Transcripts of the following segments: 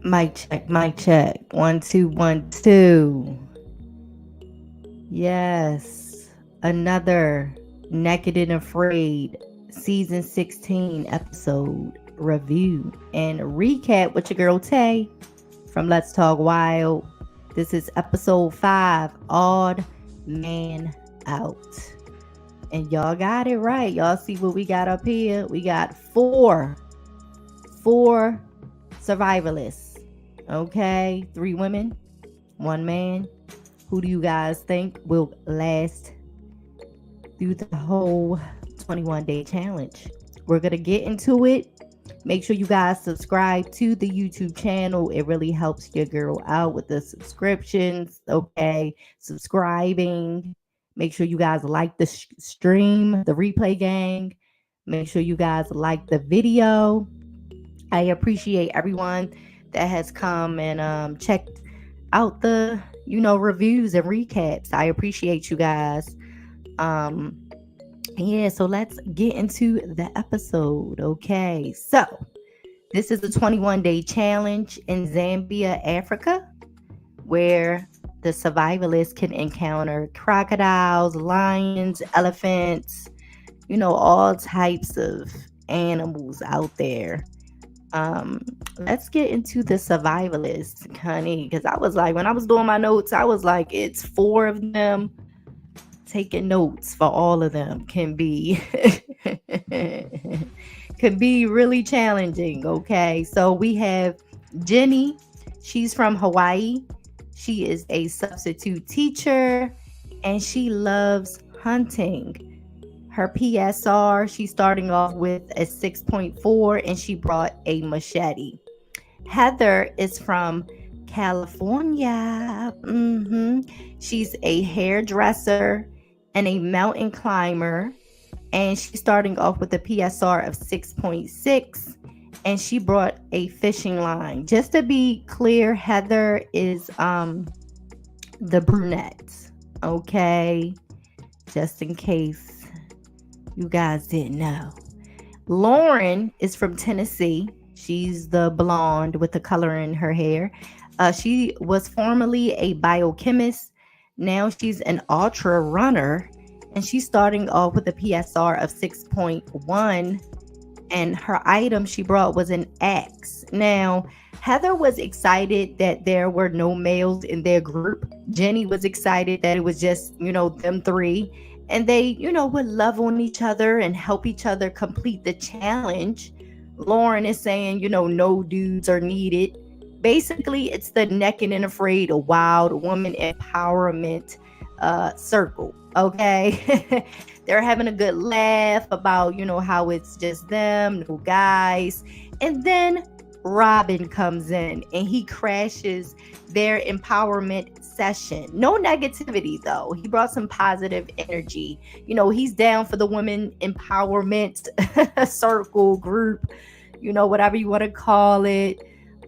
Mic check, mic check. 1 2 1 2. Yes, another Naked and Afraid season 16 episode review and recap with your girl Tay from Let's Talk Wild. This is episode 5, Odd Man Out. And y'all got it right. Y'all see what we got up here? We got four survivalists. Okay, 3 women, 1 man. Who do you guys think will last through the whole 21-day challenge? We're going to get into it. Make sure you guys subscribe to the YouTube channel. It really helps your girl out with the subscriptions. Okay, subscribing. Make sure you guys like the stream, the replay gang. Make sure you guys like the video. I appreciate everyone that has come and checked out the reviews and recaps. I appreciate you guys. So let's get into the episode. Okay, so this is a 21-day challenge in Zambia, Africa, where the survivalists can encounter crocodiles, lions, elephants, all types of animals out there. Let's get into the survivalists, honey, because I was like, when I was doing my notes, I was like, it's 4 of them. Taking notes for all of them can be could be really challenging. Okay, so we have Jennie. She's from Hawaii. She is a substitute teacher and she loves hunting. Her PSR, she's starting off with a 6.4 and she brought a machete. Heather is from California. She's a hairdresser and a mountain climber. And she's starting off with a PSR of 6.6 and she brought a fishing line. Just to be clear, Heather is the brunette. Okay, just in case you guys didn't know. Lauren is from Tennessee. She's the blonde with the color in her hair. She was formerly a biochemist. Now she's an ultra runner. And she's starting off with a PSR of 6.1. And her item she brought was an axe. Now, Heather was excited that there were no males in their group. Jennie was excited that it was just, them 3. And they, would love on each other and help each other complete the challenge. Lauren is saying, no dudes are needed. Basically, it's the Naked and Afraid Wild Woman Empowerment circle. Okay. They're having a good laugh about, how it's just them, no guys. And then Robin comes in and he crashes their empowerment session. No negativity though. He brought some positive energy. He's down for the women empowerment circle group, whatever you want to call it.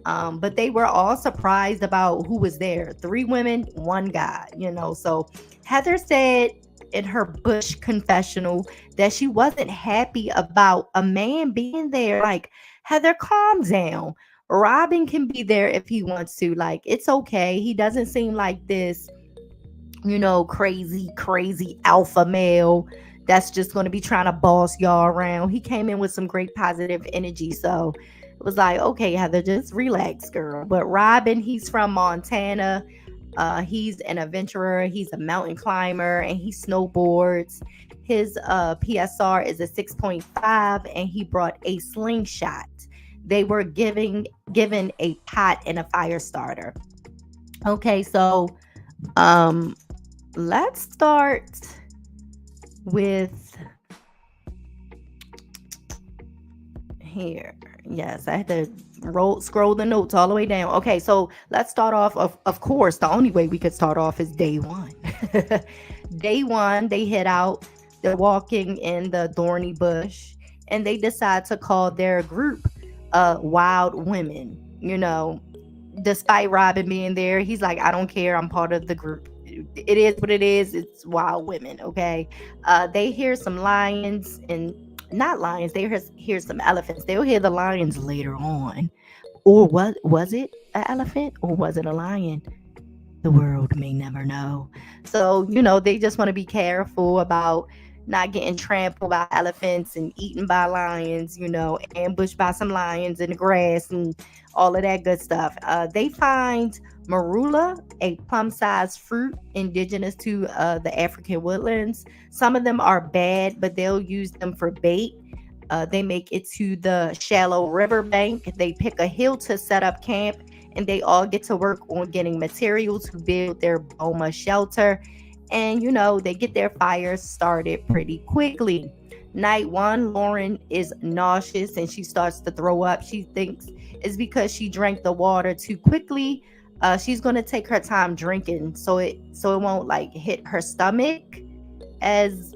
But they were all surprised about who was there. 3 women, 1 guy, So Heather said in her Bush confessional that she wasn't happy about a man being there. Like, Heather, calm down. Robin can be there if he wants to. Like, it's okay. He doesn't seem like this, crazy alpha male that's just going to be trying to boss y'all around. He came in with some great positive energy. So it was like, okay, Heather, just relax, girl. But Robin, he's from Montana. He's an adventurer. He's a mountain climber and he snowboards. His PSR is a 6.5 and he brought a slingshot. They were given a pot and a fire starter. Okay, so let's start with here. Yes, I had to scroll the notes all the way down. Okay, so let's start off. Of course, the only way we could start off is day 1. Day 1, they hit out. They're walking in the thorny bush, and they decide to call their group Wild Women. Despite Robin being there, he's like, I don't care. I'm part of the group. It is what it is. It's Wild Women. Okay. They hear some lions and not lions. They hear some elephants. They'll hear the lions later on. Or was it an elephant or was it a lion? The world may never know. So, they just want to be careful about not getting trampled by elephants and eaten by lions, ambushed by some lions in the grass and all of that good stuff. They find marula, a plum-sized fruit indigenous to the African woodlands. Some of them are bad, but they'll use them for bait. They make it to the shallow riverbank. They pick a hill to set up camp, and they all get to work on getting material to build their boma shelter. And, they get their fires started pretty quickly. Night one, Lauren is nauseous and she starts to throw up. She thinks it's because she drank the water too quickly. She's going to take her time drinking so it won't like hit her stomach as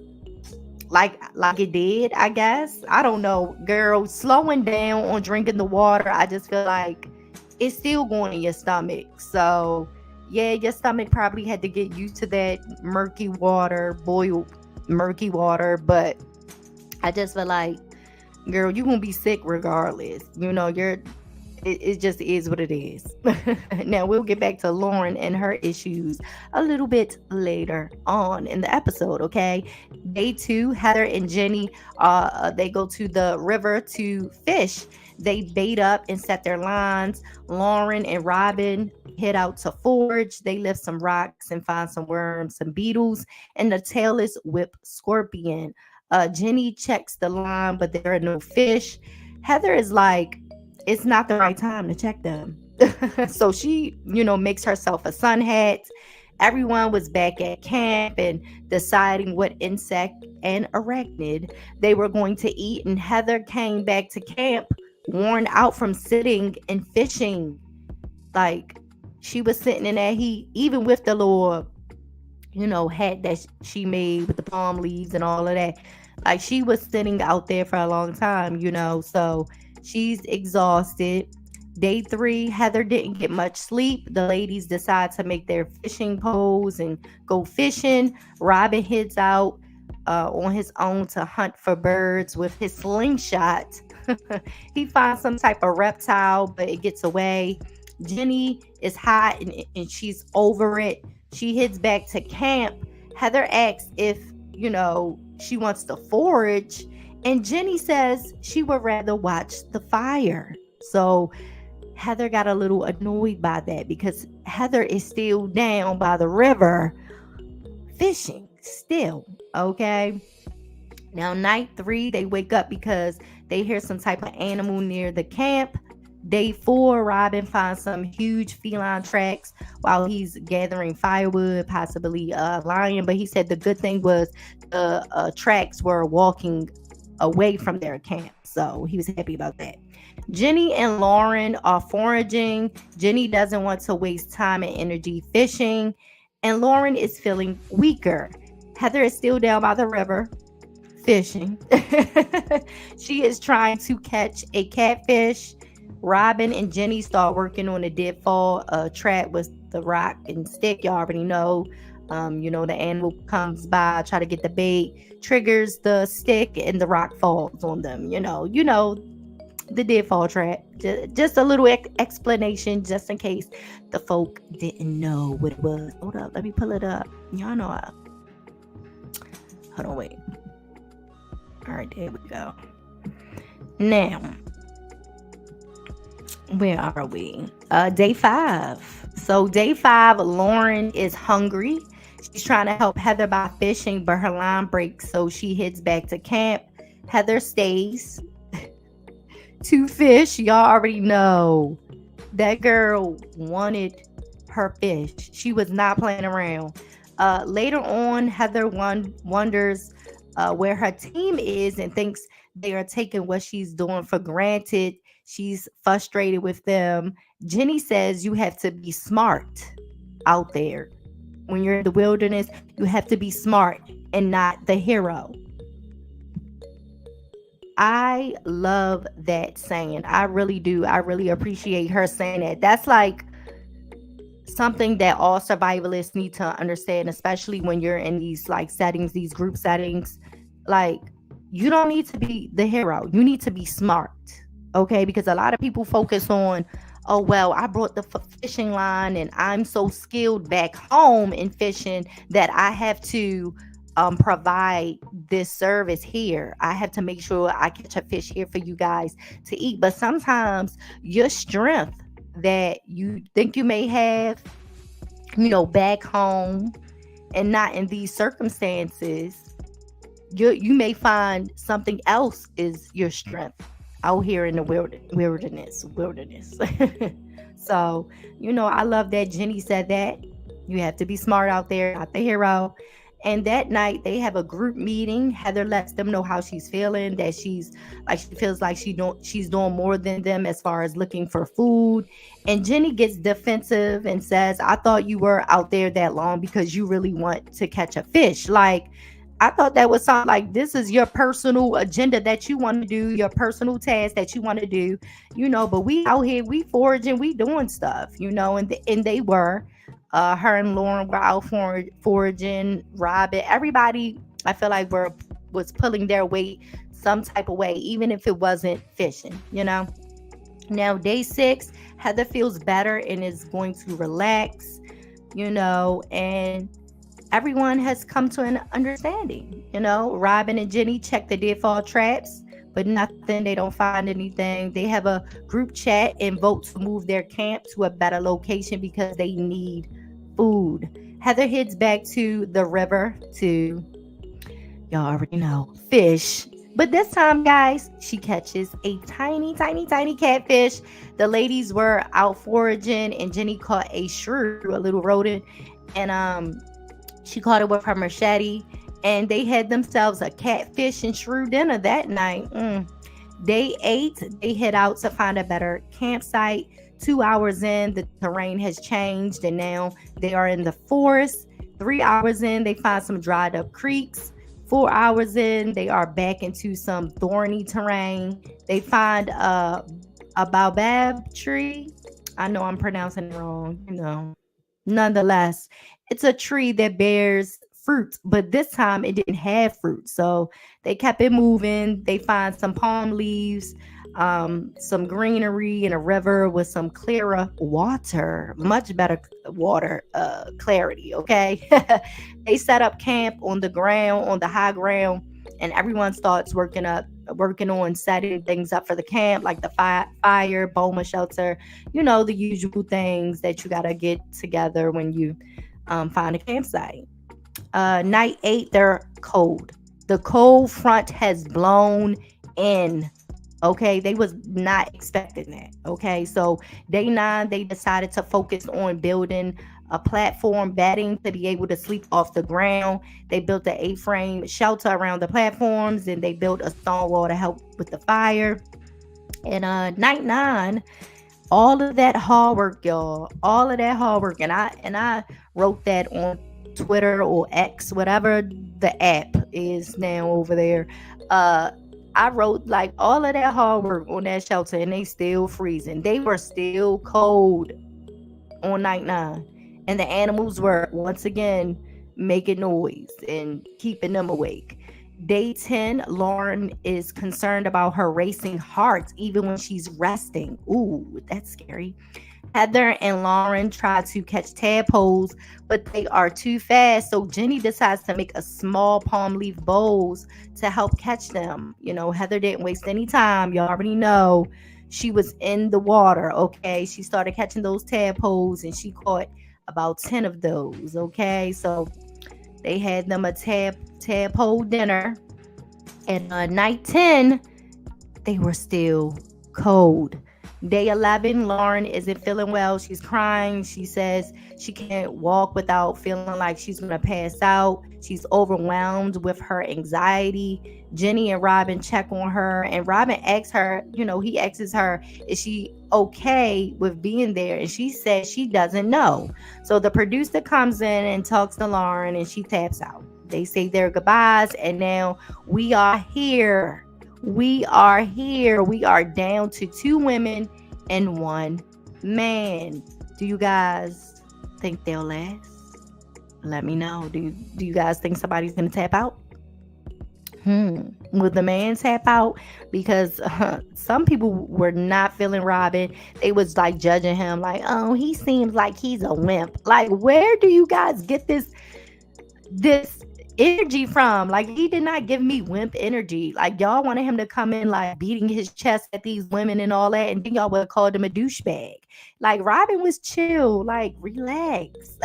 like it did, I guess. I don't know, girl. Slowing down on drinking the water, I just feel like it's still going in your stomach. So yeah, your stomach probably had to get used to that murky water, boiled murky water. But I just feel like, girl, you're gonna be sick regardless. It just is what it is. Now we'll get back to Lauren and her issues a little bit later on in the episode. Okay, day two, Heather and Jennie, they go to the river to fish. They bait up and set their lines. Lauren and Robin head out to forage. They lift some rocks and find some worms, some beetles, and the tailless whip scorpion. Jennie checks the line, but there are no fish. Heather is like, it's not the right time to check them. So she, makes herself a sun hat. Everyone was back at camp and deciding what insect and arachnid they were going to eat. And Heather came back to camp worn out from sitting and fishing. Like, she was sitting in that heat, even with the little, hat that she made with the palm leaves and all of that. Like, she was sitting out there for a long time, so she's exhausted. Day three, Heather didn't get much sleep. The ladies decide to make their fishing poles and go fishing. Robin heads out on his own to hunt for birds with his slingshot. He finds some type of reptile, but it gets away. Jennie is hot and she's over it. She heads back to camp. Heather asks if, she wants to forage. And Jennie says she would rather watch the fire. So Heather got a little annoyed by that because Heather is still down by the river fishing still. Okay. Now, night three, they wake up because they hear some type of animal near the camp. Day four, Robin finds some huge feline tracks while he's gathering firewood, possibly a lion. But he said the good thing was the tracks were walking away from their camp. So he was happy about that. Jennie and Lauren are foraging. Jennie doesn't want to waste time and energy fishing. And Lauren is feeling weaker. Heather is still down by the river fishing. She is trying to catch a catfish. Robin and Jennie start working on a deadfall trap with the rock and stick. You already know. The animal comes by, try to get the bait, triggers the stick, and the rock falls on them. The deadfall trap. Just a little explanation, just in case the folk didn't know what it was. Hold up, let me pull it up. Y'all know. Hold on, wait. All right, there we go. Now, where are we? Day 5. So day 5, Lauren is hungry. She's trying to help Heather by fishing, but her line breaks, so she heads back to camp. Heather stays to fish. Y'all already know that girl wanted her fish. She was not playing around. Later on, Heather wonders where her team is and thinks they are taking what she's doing for granted. She's frustrated with them. Jennie says you have to be smart out there. When you're in the wilderness, you have to be smart and not the hero. I love that saying. I really do. I really appreciate her saying that. That's like something that all survivalists need to understand, especially when you're in these like settings, these group settings. Like, you don't need to be the hero. You need to be smart. Okay, because a lot of people focus on, oh well, I brought the fishing line and I'm so skilled back home in fishing that I have to provide this service here. I have to make sure I catch a fish here for you guys to eat. But sometimes your strength that you think you may have, back home and not in these circumstances, you may find something else is your strength out here in the wilderness. So, I love that Jennie said that you have to be smart out there, not the hero. And that night they have a group meeting. Heather lets them know how she's feeling, that she feels like she's doing more than them as far as looking for food. And Jennie gets defensive and says, I thought you were out there that long because you really want to catch a fish. Like, I thought that was something like, this is your personal agenda that you want to do, your personal task that you want to do, but we out here, we foraging, we doing stuff, and they were, her and Lauren were out foraging, Robin, everybody, I feel like was pulling their weight some type of way, even if it wasn't fishing. Now, day 6, Heather feels better and is going to relax, and everyone has come to an understanding. Robin and Jennie check the deadfall traps, but nothing. They don't find anything. They have a group chat and vote to move their camp to a better location because they need food. Heather heads back to the river to, y'all already know, fish. But this time, guys, she catches a tiny, tiny, tiny catfish. The ladies were out foraging, and Jennie caught a shrew, a little rodent, and she caught it with her machete, and they had themselves a catfish and shrew dinner that night. Day 8, they head out to find a better campsite. 2 hours in, the terrain has changed, and now they are in the forest. 3 hours in, they find some dried up creeks. 4 hours in, they are back into some thorny terrain. They find a baobab tree. I know I'm pronouncing it wrong, Nonetheless, it's a tree that bears fruit, but this time it didn't have fruit. So they kept it moving. They find some palm leaves, some greenery, and a river with some clearer water, much better water clarity. Okay. They set up camp on the high ground, and everyone starts working on setting things up for the camp, like the fire, boma shelter, the usual things that you got to get together when you find a campsite. Night 8, they're cold. The cold front has blown in. Okay, they was not expecting that. Okay, so day 9, they decided to focus on building a platform bedding to be able to sleep off the ground. They built an A-frame shelter around the platforms, and they built a stone wall to help with the fire. And night 9, all of that hard work, y'all, all of that hard work, and I wrote that on Twitter or X, whatever the app is now over there. I wrote like all of that hard work on that shelter, and they still freezing. They were still cold on night 9. And the animals were once again making noise and keeping them awake. Day 10, Lauren is concerned about her racing heart even when she's resting. Ooh, that's scary. Heather and Lauren try to catch tadpoles, but they are too fast. So Jennie decides to make a small palm leaf bowls to help catch them. Heather didn't waste any time. You already know she was in the water. Okay, she started catching those tadpoles, and she caught about 10 of those. Okay, so they had them a tadpole dinner. And night 10, they were still cold. Day 11, Lauren isn't feeling well. She's crying. She says she can't walk without feeling like she's going to pass out. She's overwhelmed with her anxiety. Jennie and Robin check on her, and Robin asks her, he asks her, is she okay with being there? And she says she doesn't know. So the producer comes in and talks to Lauren, and she taps out. They say their goodbyes, and now we are here. We are here. We are down to 2 women and 1 man. Do you guys think they'll last? Let me know. Do you guys think somebody's gonna tap out? Will the man tap out? Because some people were not feeling Robin. They was like judging him, like, oh, he seems like he's a wimp. Like, where do you guys get this energy from? Like, he did not give me wimp energy. Like, y'all wanted him to come in like beating his chest at these women and all that, and then y'all would have called him a douchebag. Like, Robin was chill, like, relax.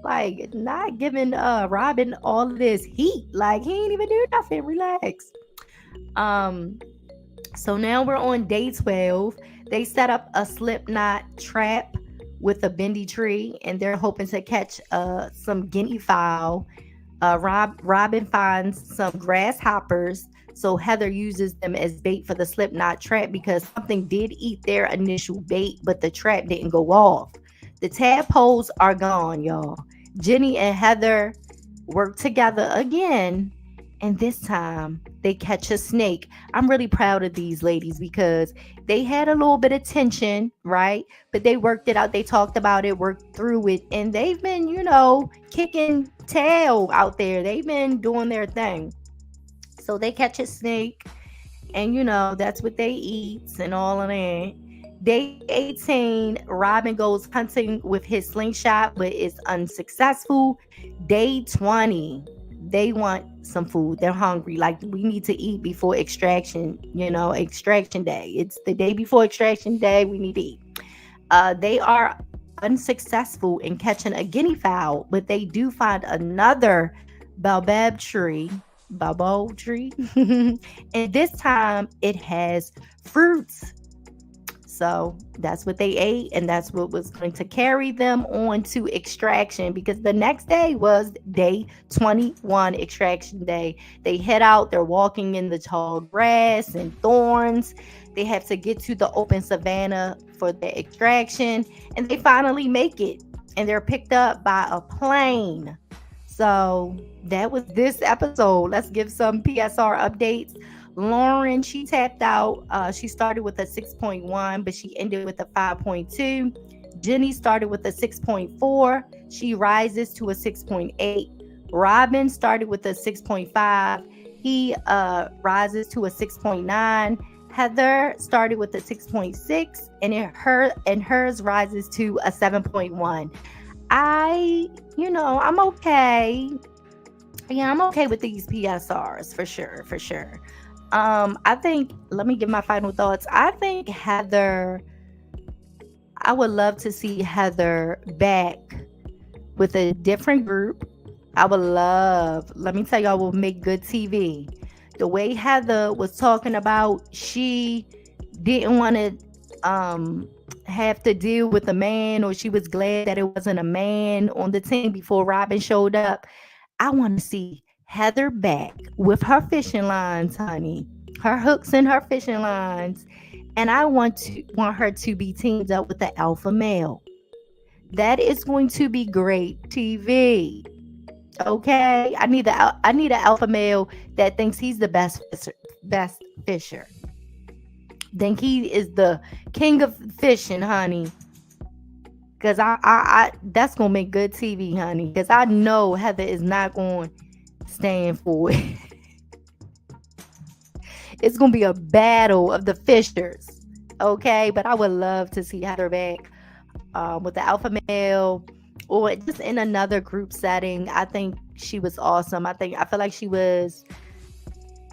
Like, not giving Robin all of this heat. Like, he ain't even do nothing. Relax. Um, so now we're on day 12. They set up a slip knot trap with a bendy tree, and they're hoping to catch some guinea fowl. Robin finds some grasshoppers, so Heather uses them as bait for the slip knot trap because something did eat their initial bait, but the trap didn't go off. The tadpoles are gone, y'all. Jennie and Heather work together again, and this time they catch a snake. I'm really proud of these ladies because they had a little bit of tension, right? But they worked it out. They talked about it, worked through it, and they've been, kicking tail out there. They've been doing their thing. So they catch a snake, and that's what they eat and all of that. Day 18, Robin goes hunting with his slingshot, but it's unsuccessful. Day 20, they want some food. They're hungry. Like, we need to eat before extraction day. It's the day before extraction day. We need to eat. They are unsuccessful in catching a guinea fowl, but they do find another baobab tree. And this time it has fruits. So that's what they ate, and that's what was going to carry them on to extraction, because the next day was day 21, extraction day. They head out, they're walking in the tall grass and thorns. They have to get to the open savanna for the extraction, and they finally make it, and they're picked up by a plane. So that was this episode. Let's give some PSR updates. Lauren, she tapped out. She started with a 6.1, but she ended with a 5.2. Jennie started with a 6.4. She rises to a 6.8. Robin started with a 6.5. He rises to a 6.9. Heather started with a 6.6, and hers rises to a 7.1. I'm okay. Yeah, I'm okay with these PSRs for sure. I think, let me give my final thoughts. I think Heather, I would love to see Heather back with a different group. Let me tell y'all, will make good TV. The way Heather was talking about, she didn't want to have to deal with a man, or she was glad that it wasn't a man on the team before Robin showed up. I want to see Heather back with her fishing lines, honey, her hooks and her fishing lines, and I want her to be teamed up with the alpha male. That is going to be great TV. Okay, I need an alpha male that thinks he's the best fisher. Think he is the king of fishing, honey. Cause I that's gonna make good TV, honey. Cause I know Heather is not going to stand for it. It's gonna be a battle of the fishers, okay? But I would love to see Heather back with the alpha male, or just in another group setting. I think she was awesome. I feel like she was.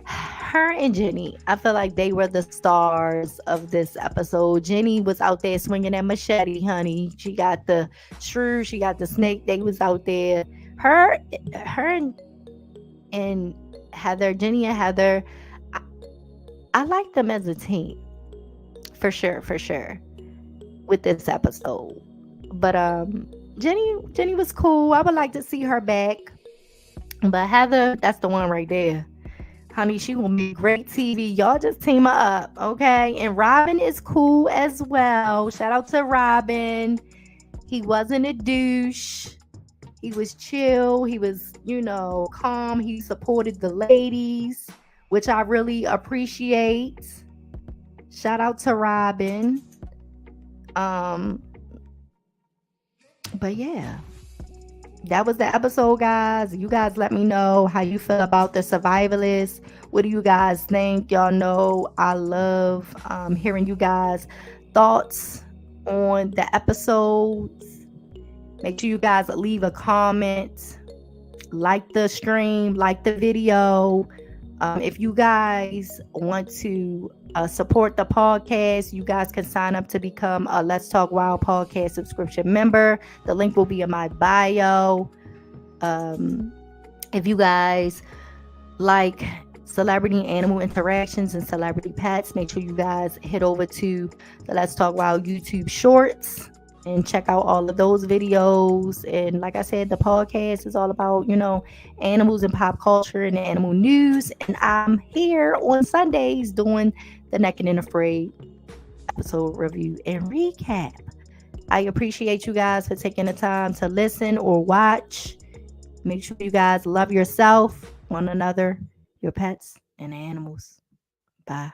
Her and Jennie, I feel like they were the stars of this episode. Jennie was out there swinging that machete, honey. She got the shrew, she got the snake. They was out there. Her and Heather, Jennie and Heather, I like them as a team, for sure, with this episode. But Jennie was cool. I would like to see her back. But Heather, that's the one right there. Honey, she will be great TV. Y'all just team her up, okay? And Robin is cool as well. Shout out to Robin. He wasn't a douche. He was chill. He was, calm. He supported the ladies, which I really appreciate. Shout out to Robin. But yeah, that was the episode, guys. You guys let me know how you feel about the survivalists. What do you guys think? Y'all know I love hearing you guys thoughts on the episodes. Make sure you guys leave a comment, like the stream, like the video. If you guys want to support the podcast, you guys can sign up to become a Let's Talk Wild podcast subscription member. The link will be in my bio. If you guys like celebrity animal interactions and celebrity pets, make sure you guys head over to the Let's Talk Wild YouTube shorts and check out all of those videos. And like I said, the podcast is all about, animals and pop culture and animal news. And I'm here on Sundays doing the Naked and Afraid episode review and recap. I appreciate you guys for taking the time to listen or watch. Make sure you guys love yourself, one another, your pets, and animals. Bye.